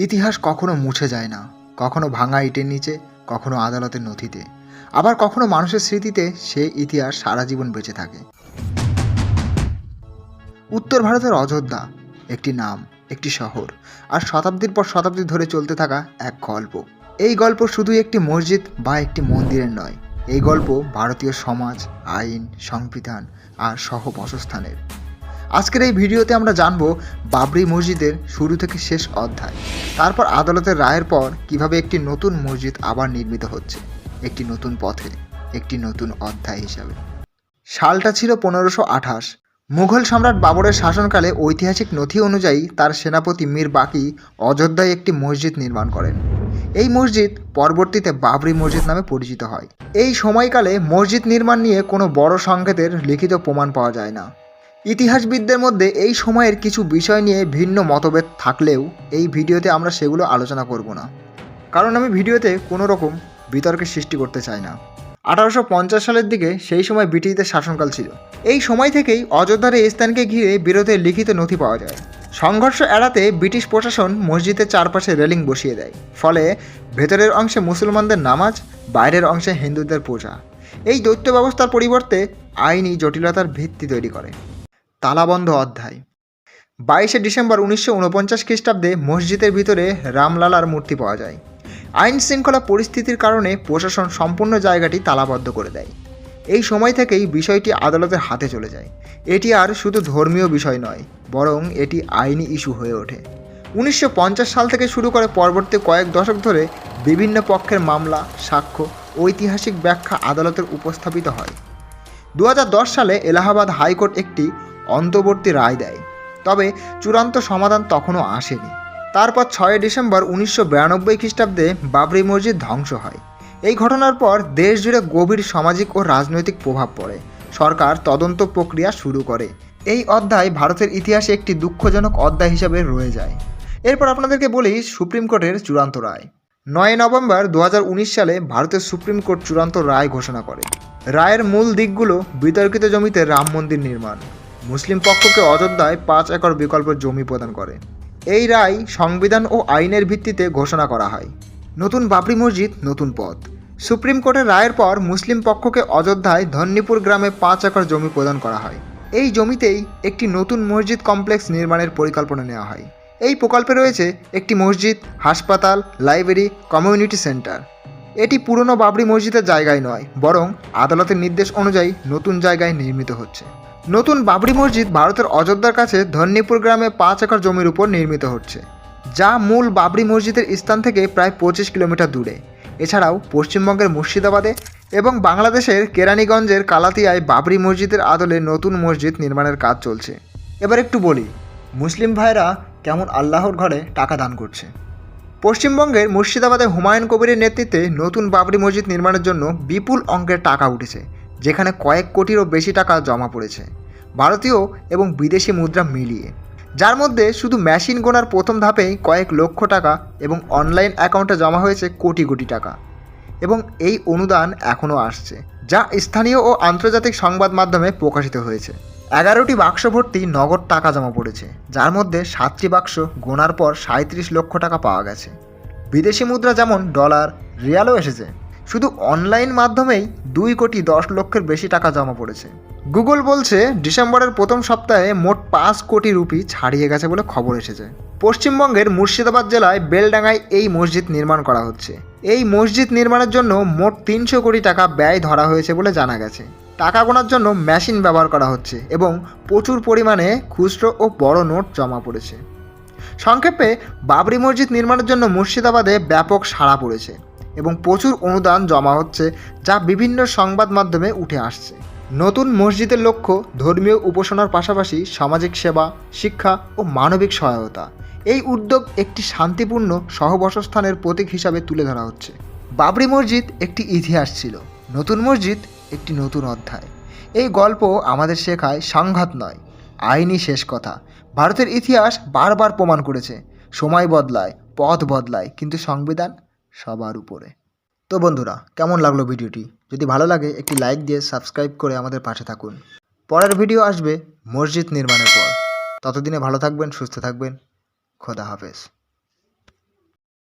ইতিহাস কখনো মুছে যায় না, কখনো ভাঙা ইটের নিচে, কখনো আদালতের নথিতে, আবার কখনো মানুষের স্মৃতিতে সেই ইতিহাস সারা জীবন বেঁচে থাকে। উত্তর ভারতের অযোধ্যা একটি নাম, একটি শহর, আর শতাব্দীর পর শতাব্দী ধরে চলতে থাকা এক গল্প। এই গল্প শুধু একটি মসজিদ বা একটি মন্দিরের নয়, এই গল্প ভারতীয় সমাজ, আইন, সংবিধান আর সহবাসস্থানের। আজকের এই ভিডিওতে আমরা জানব বাবরি মসজিদের শুরু থেকে শেষ অধ্যায়, তারপর আদালতের রায়ের পর কিভাবে একটি নতুন মসজিদ আবার নির্মিত হচ্ছে, একটি নতুন পথে, একটি নতুন অধ্যায় হিসাবে। সালটা ছিল 1528। মুঘল সম্রাট বাবরের শাসনকালে ঐতিহাসিক নথি অনুযায়ী তার সেনাপতি মীর বাকি অযোধ্যায় একটি মসজিদ নির্মাণ করেন। এই মসজিদ পরবর্তীতে বাবরি মসজিদ নামে পরিচিত হয়। এই সময়কালে মসজিদ নির্মাণ নিয়ে কোনো বড় সংকেতের লিখিত প্রমাণ পাওয়া যায় না। ইতিহাসবিদদের মধ্যে এই সময়ের কিছু বিষয় নিয়ে ভিন্ন মতভেদ থাকলেও এই ভিডিওতে আমরা সেগুলো আলোচনা করব না, কারণ আমি ভিডিওতে কোনো রকম বিতর্কের সৃষ্টি করতে চাই না। 1850 সালের দিকে সেই সময় ব্রিটিশদের শাসনকাল ছিল। এই সময় থেকেই অযোধ্যার এই স্থানকে ঘিরে বিরোধের লিখিত নথি পাওয়া যায়। সংঘর্ষ এড়াতে ব্রিটিশ প্রশাসন মসজিদের চারপাশে রেলিং বসিয়ে দেয়, ফলে ভেতরের অংশে মুসলমানদের নামাজ, বাইরের অংশে হিন্দুদের পূজা। এই দ্বৈত ব্যবস্থার পরিবর্তে আইনি জটিলতার ভিত্তি তৈরি করে। তালাবন্ধ অধ্যায়। 22শে ডিসেম্বর 1949 খ্রিস্টাব্দে মসজিদের ভিতরে রামলালার মূর্তি পাওয়া যায়। আইন শৃঙ্খলা পরিস্থিতির কারণে প্রশাসন সম্পূর্ণ জায়গাটি তালাবদ্ধ করে দেয়। এই সময় থেকেই বিষয়টি আদালতের হাতে চলে যায়। এটি আর শুধু ধর্মীয় বিষয় নয়, বরং এটি আইনি ইস্যু হয়ে ওঠে। 1950 সাল থেকে শুরু করে পরবর্তী কয়েক দশক ধরে বিভিন্ন পক্ষের মামলা, সাক্ষ্য, ঐতিহাসিক ব্যাখ্যা আদালতের উপস্থাপিত হয়। 2010 সালে এলাহাবাদ হাইকোর্ট একটি অন্তর্বর্তী রায় দেয়, তবে চূড়ান্ত সমাধান তখনও আসেনি। তারপর 6 ডিসেম্বর 1992 খ্রিস্টাব্দে বাবরি মসজিদ ধ্বংস হয়। এই ঘটনার পর দেশ জুড়ে গভীর সামাজিক ও রাজনৈতিক প্রভাব পড়ে। সরকার তদন্ত প্রক্রিয়া শুরু করে। এই অধ্যায় ভারতের ইতিহাসে একটি দুঃখজনক অধ্যায় হিসাবে রয়ে যায়। এরপর আপনাদেরকে বলি সুপ্রিম কোর্টের চূড়ান্ত রায়। 9 নভেম্বর 2019 সালে ভারতের সুপ্রিম কোর্ট চূড়ান্ত রায় ঘোষণা করে। রায়ের মূল দিকগুলো: বিতর্কিত জমিতে রাম মন্দির নির্মাণ, মুসলিম পক্ষকে অযোধ্যায় 5 একর বিকল্প জমি প্রদান করে। এই রায় সংবিধান ও আইনের ভিত্তিতে ঘোষণা করা হয়। নতুন বাবরি মসজিদ, নতুন পথ। সুপ্রিম কোর্টের রায়ের পর মুসলিম পক্ষকে অযোধ্যায় ধন্যীপুর গ্রামে 5 একর জমি প্রদান করা হয়। এই জমিতেই একটি নতুন মসজিদ কমপ্লেক্স নির্মাণের পরিকল্পনা নেওয়া হয়। এই প্রকল্পে রয়েছে একটি মসজিদ, হাসপাতাল, লাইব্রেরি, কমিউনিটি সেন্টার। এটি পুরনো বাবরি মসজিদের জায়গায় নয়, বরং আদালতের নির্দেশ অনুযায়ী নতুন জায়গায় নির্মিত হচ্ছে। নতুন বাবরি মসজিদ ভারতের অযোধ্যার কাছে ধন্যীপুর গ্রামে 5 একর জমির উপর নির্মিত হচ্ছে, যা মূল বাবরি মসজিদের স্থান থেকে প্রায় 25 কিলোমিটার দূরে। এছাড়াও পশ্চিমবঙ্গের মুর্শিদাবাদে এবং বাংলাদেশের কেরানীগঞ্জের কালাতিয়ায় বাবরি মসজিদের আদলে নতুন মসজিদ নির্মাণের কাজ চলছে। এবার একটু বলি, মুসলিম ভাইরা কেমন আল্লাহর ঘরে টাকা দান করছে। পশ্চিমবঙ্গের মুর্শিদাবাদে হুমায়ুন কবিরের নেতৃত্বে নতুন বাবরি মসজিদ নির্মাণের জন্য বিপুল অঙ্কের টাকা উঠেছে, যেখানে কয়েক কোটিরও বেশি টাকা জমা পড়েছে, ভারতীয় এবং বিদেশি মুদ্রা মিলিয়ে, যার মধ্যে শুধু মেশিন গোনার প্রথম ধাপেই কয়েক লক্ষ টাকা এবং অনলাইন অ্যাকাউন্টে জমা হয়েছে কোটি কোটি টাকা। এবং এই অনুদান এখনও আসছে, যা স্থানীয় ও আন্তর্জাতিক সংবাদ মাধ্যমে প্রকাশিত হয়েছে। 11টি বাক্স ভর্তি নগদ টাকা জমা পড়েছে, যার মধ্যে 7টি বাক্স গোনার পর 37 লক্ষ টাকা পাওয়া গেছে। বিদেশি মুদ্রা যেমন ডলার, রিয়ালও এসেছে। শুধু অনলাইন মাধ্যমেই 2 কোটি 10 লক্ষের বেশি টাকা জমা পড়েছে। গুগল বলছে ডিসেম্বরের প্রথম সপ্তাহে মোট 5 কোটি রুপি ছাড়িয়ে গেছে বলে খবর এসেছে। পশ্চিমবঙ্গের মুর্শিদাবাদ জেলায় বেলডাঙ্গায় এই মসজিদ নির্মাণ করা হচ্ছে। এই মসজিদ নির্মাণের জন্য মোট 300 কোটি টাকা ব্যয় ধরা হয়েছে বলে জানা গেছে। টাকা গোনার জন্য মেশিন ব্যবহার করা হচ্ছে এবং প্রচুর পরিমাণে খুচরো ও বড় নোট জমা পড়েছে। সংক্ষেপে, বাবরি মসজিদ নির্মাণের জন্য মুর্শিদাবাদে ব্যাপক সাড়া পড়েছে এবং প্রচুর অনুদান জমা হচ্ছে, যা বিভিন্ন সংবাদ মাধ্যমে উঠে আসছে। নতুন মসজিদের লক্ষ্য ধর্মীয় উপাসনার পাশাপাশি সামাজিক সেবা, শিক্ষা ও মানবিক সহায়তা। এই উদ্যোগ একটি শান্তিপূর্ণ সহবাসস্থানের প্রতীক হিসাবে তুলে ধরা হচ্ছে। বাবরি মসজিদ একটি ইতিহাস ছিল, নতুন মসজিদ একটি নতুন অধ্যায়। এই গল্প আমাদের শেখায় সংঘাত নয়, আইনই শেষ কথা। ভারতের ইতিহাস বারবার প্রমাণ করেছে, সময় বদলায়, পথ বদলায়, কিন্তু সংবিধান সবার উপরে। তো বন্ধুরা, কেমন লাগলো ভিডিওটি? যদি ভালো লাগে একটি লাইক দিয়ে সাবস্ক্রাইব করে আমাদের পাশে থাকুন। পরের ভিডিও আসবে মসজিদ নির্মাণের পর। ততদিনে ভালো থাকবেন, সুস্থ থাকবেন। খোদা হাফেজ।